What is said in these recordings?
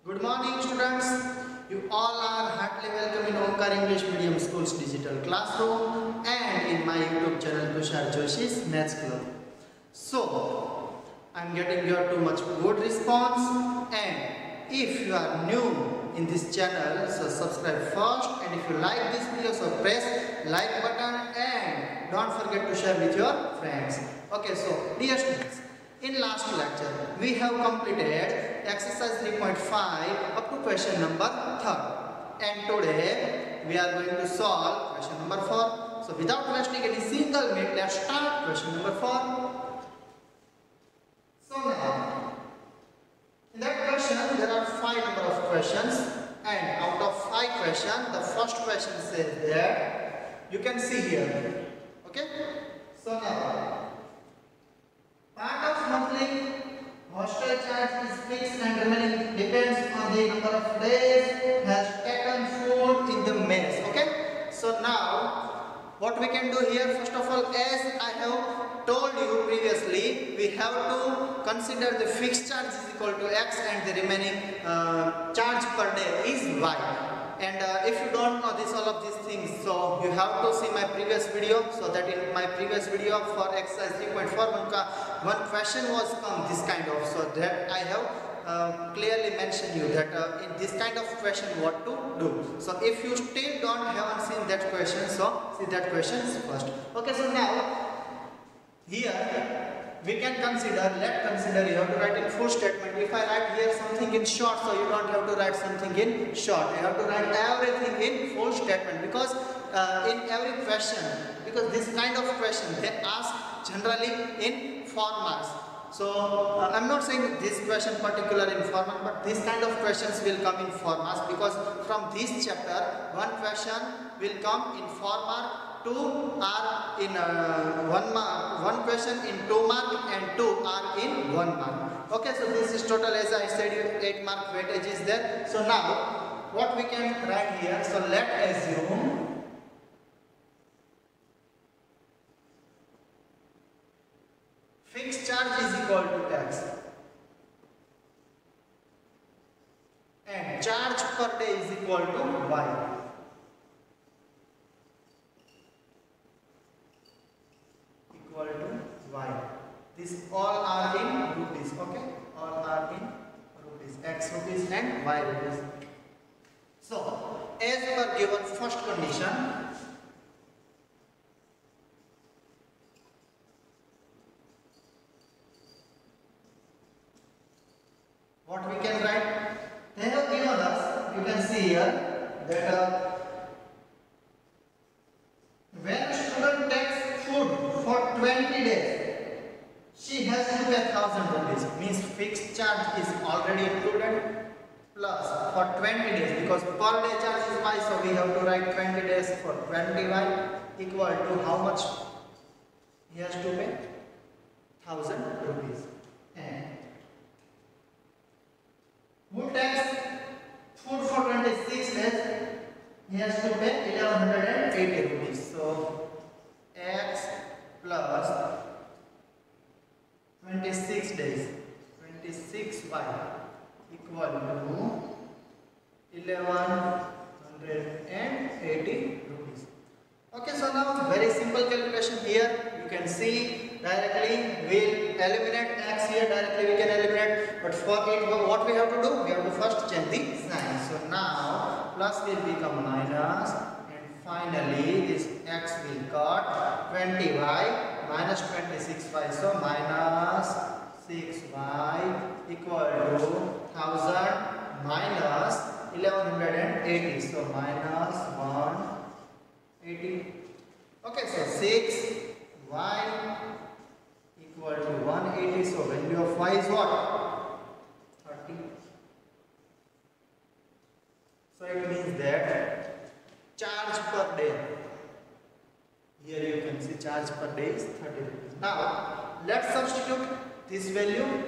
Good morning students. You all are heartily welcome in Omkar English Medium School's digital classroom and in my YouTube channel Tushar Joshi's Maths Club. So, I am getting your too much good response, and if you are new in this channel, so subscribe first, and if you like this video, so press like button and don't forget to share with your friends. Okay, so dear students, in last lecture we have completed exercise 3.5 up to question number 3, and today we are going to solve question number 4. So without wasting any single minute, let's start question number 4. So now, in that question there are 5 number of questions, and out of 5 questions, the first question says that you can see here. Okay, so now part of monthly hostel charge is fixed and remaining depends on the number of days has taken food in the mess. Okay, so now what we can do here, first of all, as I have told you previously, we have to consider the fixed charge is equal to x and the remaining charge per day is y. And if you don't know all of these things, so you have to see my previous video. So that in my previous video for exercise 3.4, one question was come this kind of, so that I have clearly mentioned you that in this kind of question what to do. So if you still haven't seen that question, so see that question first. Okay, so now here we can consider, let's consider you have to write in full statement. If I write here something in short, so you don't have to write something in short. You have to write everything in full statement, because in every question, because this kind of question they ask generally in 4 marks. So I'm not saying this question particular in 4 marks, but this kind of questions will come in 4 marks, because from this chapter one question will come in 4 marks, 2 are in 1 mark, 1 question in 2 mark, and 2 are in 1 mark. Okay, so this is total, as I said, 8 mark weightage is there. So now what we can write here, so let's assume fixed charge is equal to x and charge per day is equal to y. Equal to y. These all are in rupees. Okay, all are in rupees, x rupees and y rupees. So as per given first condition, what we can write, they have given us, you can see here that when student takes food for 20 days, she has to pay 1000 rupees, means fixed charge is already included, plus for 20 days, because per day charge is y, so we have to write 20 days for 20y equal to how much he has to pay? 1000 rupees. And who takes food for 26 days, he has to pay 1180 rupees. So x plus 26 days, 26y equal to 1180 rupees. Okay, so now very simple calculation here. You can see directly we'll eliminate x here, directly we can eliminate, but for it what we have to do, we have to first change the sign. So now plus will become minus, and finally this x will cut, 20y minus 26y, so minus 6y equal to 1000 minus 1180, so minus 180. Okay, so 6y equal to 180, so value of y is what? 30. So it means that charge per day, here you can see charge per day is 30 rupees. Now let's substitute this value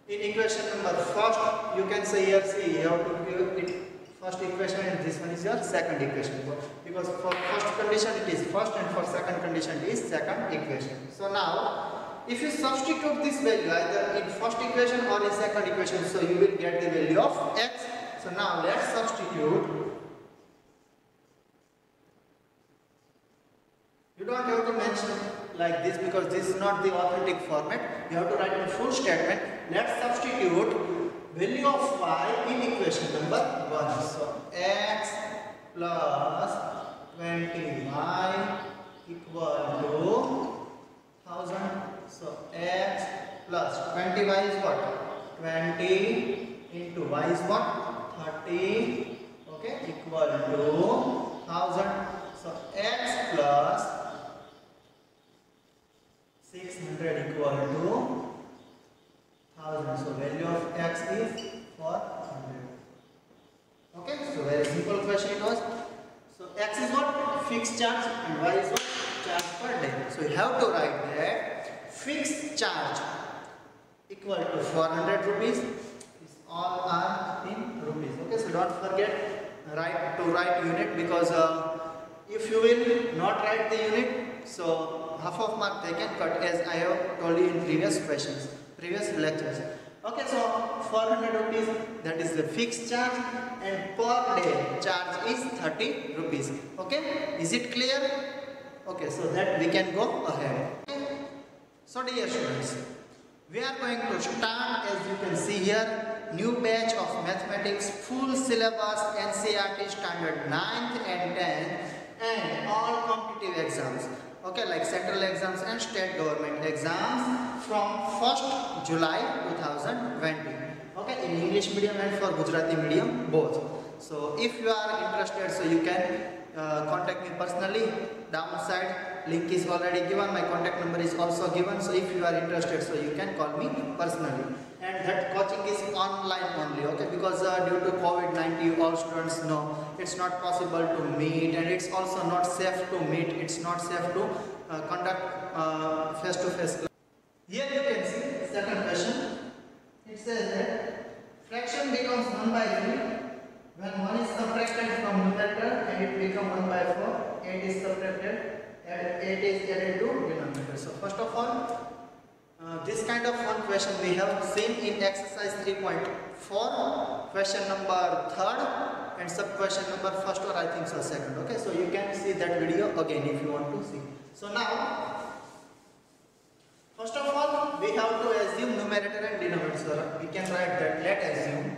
in equation number first. You can say here, see, you have to give it first equation and this one is your second equation, because for first condition it is first and for second condition it is second equation. So now if you substitute this value either in first equation or in second equation, so you will get the value of x So now let's substitute. You don't have to mention like this because this is not the authentic format. You have to write a full statement. Let's substitute value of y in equation number 1. So x plus 20y equal to 1000. So x plus 20y is what? 20 into y is what? 30. Okay, equal to 1000. So x plus 600 equal to 1000. So value of x is 400. Okay, so very simple question it was. So x is what? Fixed charge, and y is what? Charge per day. So you have to write that fixed charge equal to 400 rupees. This all are in rupees. Okay, so don't forget to write unit, because if you will not write the unit, so half of mark they can cut, as I have told you in previous lectures. Okay, so 400 rupees, that is the fixed charge, and per day charge is 30 rupees. Okay, is it clear? Okay, so that we can go ahead. Okay. So dear students, we are going to start, as you can see here, new batch of mathematics, full syllabus, NCERT standard 9th and 10th, and all competitive exams. Okay, like central exams and state government exams from 1st July 2020. Okay, in English medium and for Gujarati medium both. So if you are interested, so you can contact me personally. Downside link is already given, my contact number is also given. So if you are interested, so you can call me personally. And that coaching is online only, okay, because due to COVID-19 all students know it's not possible to meet, and it's also not safe to meet, it's not safe to conduct face-to-face class. Here you can see second question. It says that fraction becomes 1 by 3 when 1 is subtracted from numerator and it becomes 1 by 4, 8 is subtracted and 8 is added to denominator. So first of all, this kind of one question we have seen in exercise 3.4, question number 3rd and sub question number 1st, or I think so 2nd. Okay, so you can see that video again if you want to see. So now, first of all, we have to assume numerator and denominator. So we can write that, let assume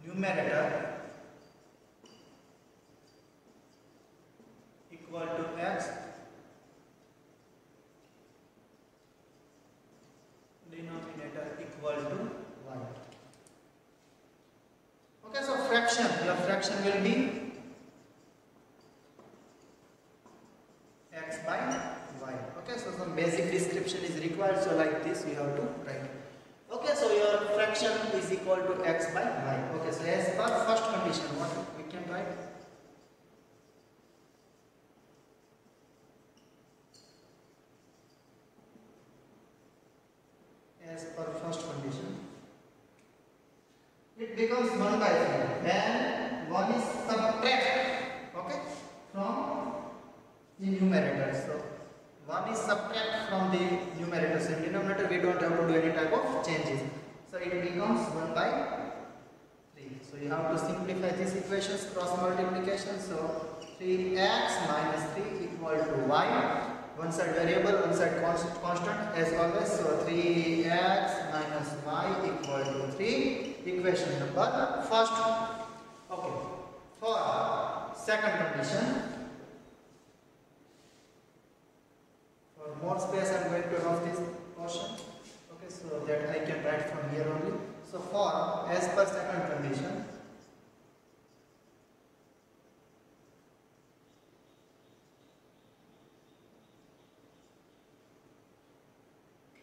numerator equal to x, denominator equal to y. Okay, so fraction, your fraction will be x by y. Okay, so some basic description is required, so like this you have to write. Okay, so your fraction is equal to x by y. Okay, so as per first condition, what we can write? As per first condition, it becomes 1 by 3 when 1 is subtracted, okay, from the numerator. So 1 is subtracted from the numerator. So in denominator we don't have to do any type of changes. So it becomes 1 by 3. So you have to simplify these equations, cross multiplication. So 3x minus 3 equal to y. One side variable, one side constant as always. So 3x minus y equal to 3. Equation number first. Okay. For second condition, for more space I am going to have this portion. Okay, so that I can write from here only. So for as per second condition,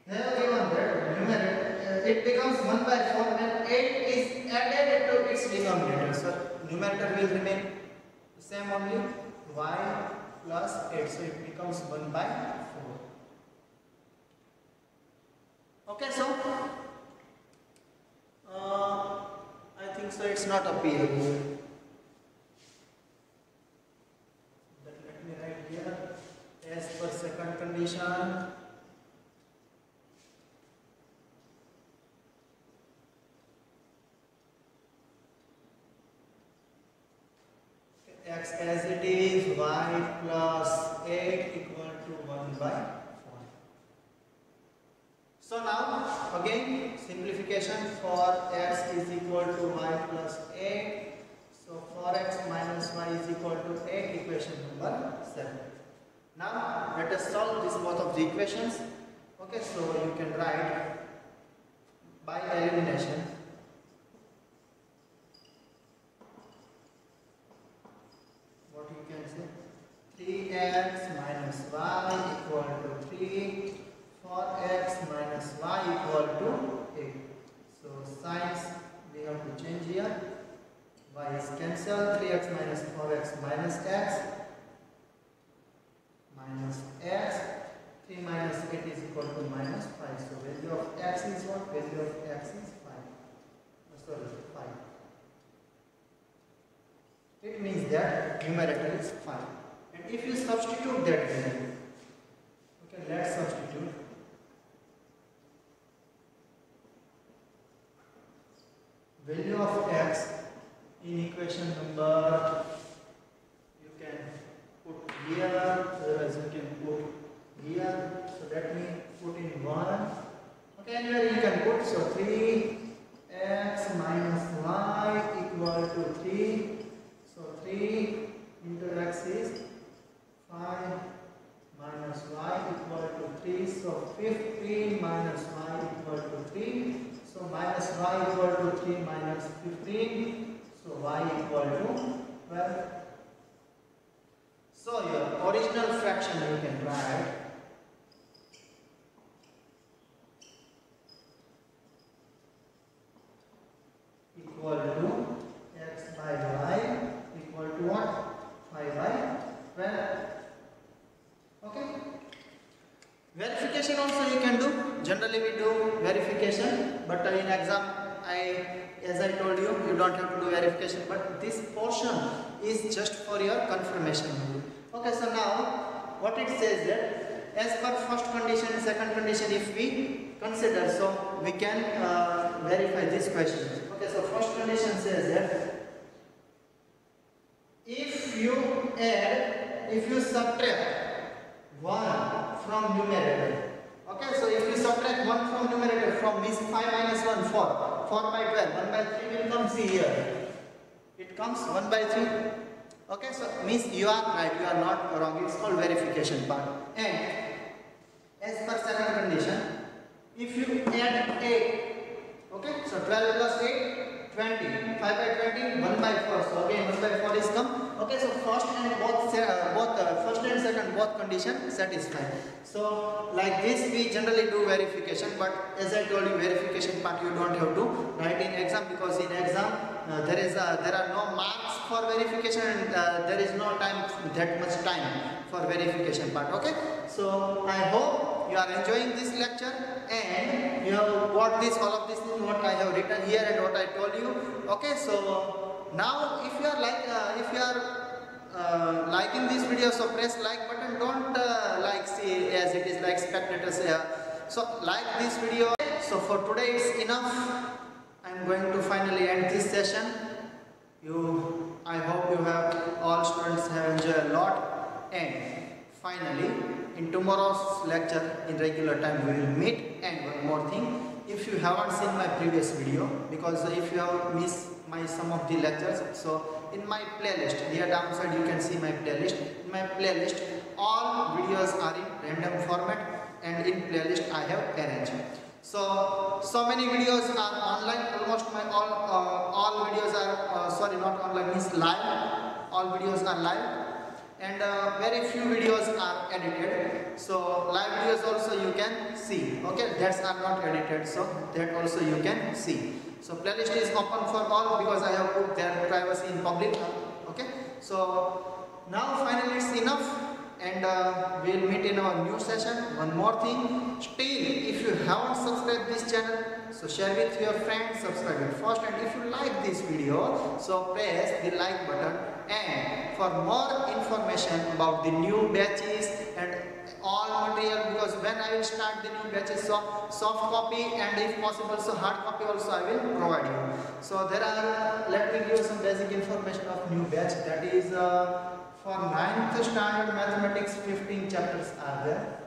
they have given that numerator, it becomes 1 by 4 when 8 is added to its denominator. So numerator will remain the same only, y plus 8. So it becomes 1 by 4. Okay, so I think so it's not appearing. But let me write here as per second condition. as it is, y plus 8 equal to 1 by 4. So now again simplification for x is equal to y plus 8. So 4x minus y is equal to 8, equation number 7. Now let us solve this both of the equations. Okay, so you can write by elimination. What you can say? 3x minus y equal to 3. 4x minus y equal to 8. So signs we have to change here. Y is cancelled. 3x minus 4x minus x minus x. 3 minus 8 is equal to minus 5. So value of x is what? Value of x is 5. Sorry, 5. It means that numerator is 5. And if you substitute that value, okay, let's substitute. Value of x in equation number, you can put here, whereas you can put here, so that means put in 1. Okay, anywhere you can put, so 3x minus y equal to 3. So 3 into x is 5 minus y equal to 3. So 15 minus y equal to 3. So minus y equal to 3 minus 15. So y equal to 12. So your original fraction you can write equal to x by y equal to what? 5 by 12. Okay. Verification also you can do. Generally we do verification, but in exam as I told you, you don't have to do verification, but this portion is just for your confirmation. Okay, so now what it says that as per first condition, second condition, if we consider, so we can verify this question. Okay, so first condition says that if you subtract 1 from numerator, okay, so if you subtract 1 from numerator, from means 5 minus 1, 4. 4 by 12, 1 by 3 will come, see here. It comes 1 by 3. Okay, so means you are right, you are not wrong. It's called verification part. And as per second condition, if you add 8, okay, so 12 plus 8, 20. 5 by 20, 1 by 4. So again 1 by 4 is come. Okay, so first and first and second both condition satisfied. So like this we generally do verification, but as I told you, verification part you don't have to write in exam, because in exam there are no marks for verification, and there is no time, that much time for verification part. Okay, so I hope you are enjoying this lecture and you have got this, all of this is what I have written here and what I told you. Okay, so now if you are liking this video, so press like button. Don't like see as it is like spectators here. So like this video. So for today it's enough. I'm going to finally end this session. I hope you have, all students have enjoyed a lot. And finally, in tomorrow's lecture in regular time we will meet. And one more thing, if you haven't seen my previous video, because if you have missed some of the lectures, so in my playlist here downside you can see my playlist. In my playlist all videos are in random format, and in playlist I have arranged. So many videos are online. Almost my all videos are sorry, not online, means live. All videos are live, and very few videos are edited. So live videos also you can see. Okay, that's are not edited, so that also you can see. So playlist is open for all, because I have put their privacy in public. Okay, so now finally it's enough. And we'll meet in our new session. One more thing, still if you haven't subscribed this channel, so share with your friends, subscribe it first, and if you like this video, so press the like button. And for more information about the new batches and all material, because when I will start the new batches, so soft copy and if possible so hard copy also I will provide you. So there are, let me give you some basic information of new batch. That is for 9th standard mathematics 15 chapters are there.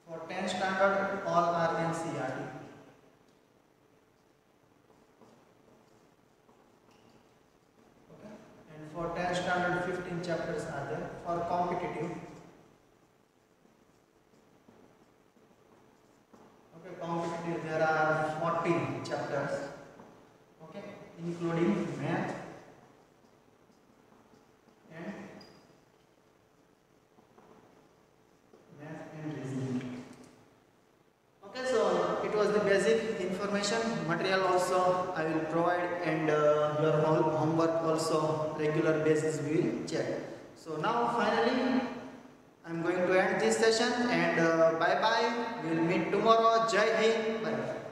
For 10th standard all are NCERT. Okay. And for 10th standard 15 chapters are there. For competitive, competitive there are 14 chapters, okay, including math and reasoning. Okay, so it was the basic information. Material also I will provide, and your whole homework also regular basis we will check. So now finally I'm going to end this session, and bye bye. We'll meet tomorrow. Jai Hind. Bye.